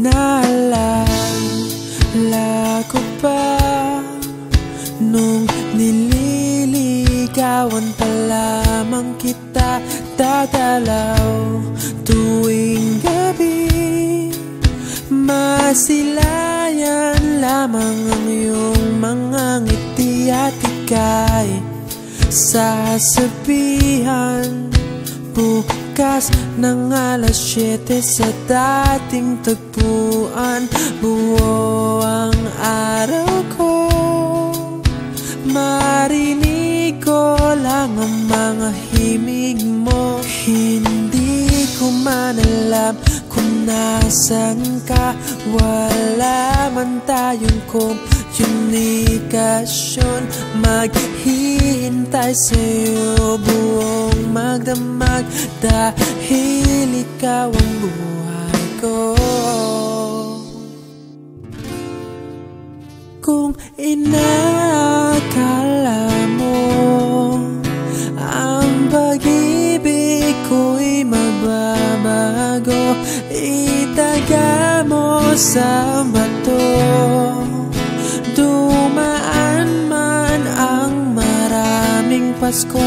Naalala ko pa nung nililigawan pa lamang kita, dadalaw tuwing gabi. Masilayan lamang ang iyong mga ngiti at ika'y sasabihan bukas ng alas 7 sa dating tagpuan. Buo ang araw ko, marinig ko lang ang mga himig mo. Hindi ko man alam kung nasan ka, wala man tayong komunikasyon. Maghihintay sa'yo buong magdamag, dahil ikaw ang buhay ko. Kung inakala mo ang pag-ibig ko'y magbabago, itaga mo sa bato. Dumaan man ang maraming Pasko,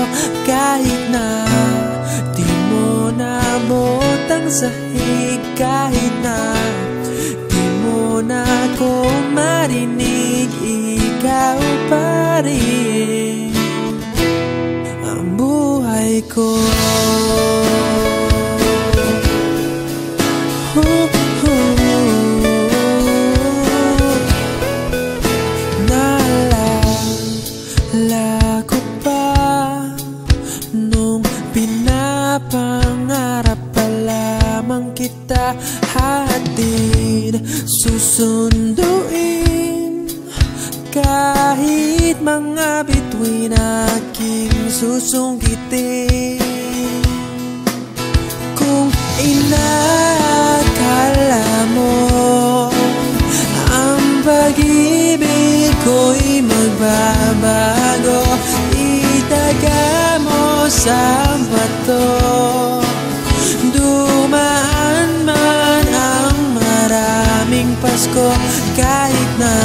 kahit na di mo naabot ang sahig, kahit na di mo na ako marinig, ikaw pa rin ang buhay ko. Naalala ko pa nung pinapangarap pa lamang kita, hatid susunduin kahit mga bituin aking susungkitin. Kung inakala mo ang pag-ibig ko'y magbabago, itaga mo sa bato. Dumaan man ang maraming Pasko, kahit na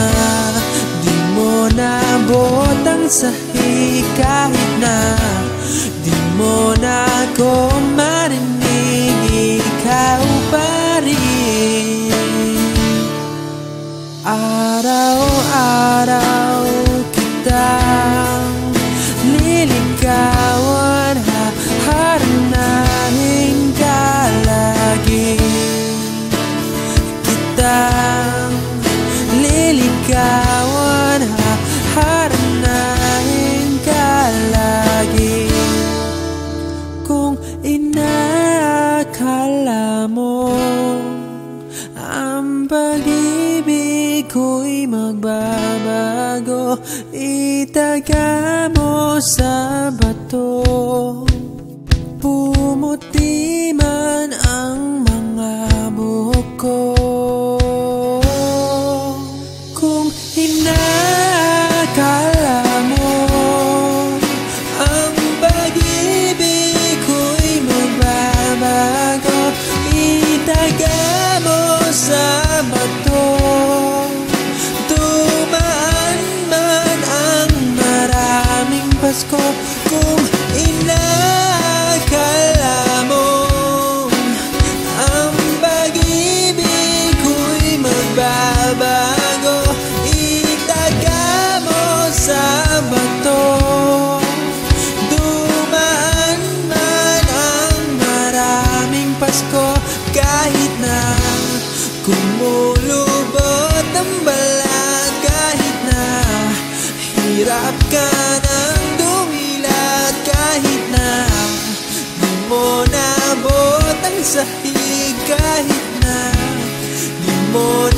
di mo naabot ang sahig, kahit na di mo na ako marinig, ikaw pa rin. Araw-araw kitang liligawan, haharanahin ka lagi. Kitang liligawan, haharanahin ka lagi. Kung inakala mo ang pag-ibig ko'y magbabago, itaga mo sa bato. Pumuti man ang mga buhok ko. Kung inakala mo ang pag-ibig ko'y magbabago, itaga mo sa bato. Dumaan man ang maraming Pasko, kung inakala mo ang pag-ibig ko'y magbabago, itaga mo sa bato. Dumaan man ang maraming Pasko, kahit na kumulubot ang balat, kahit na hirap ka ng dumilat, kahit na di mo naabot ang sahig, kahit na di mo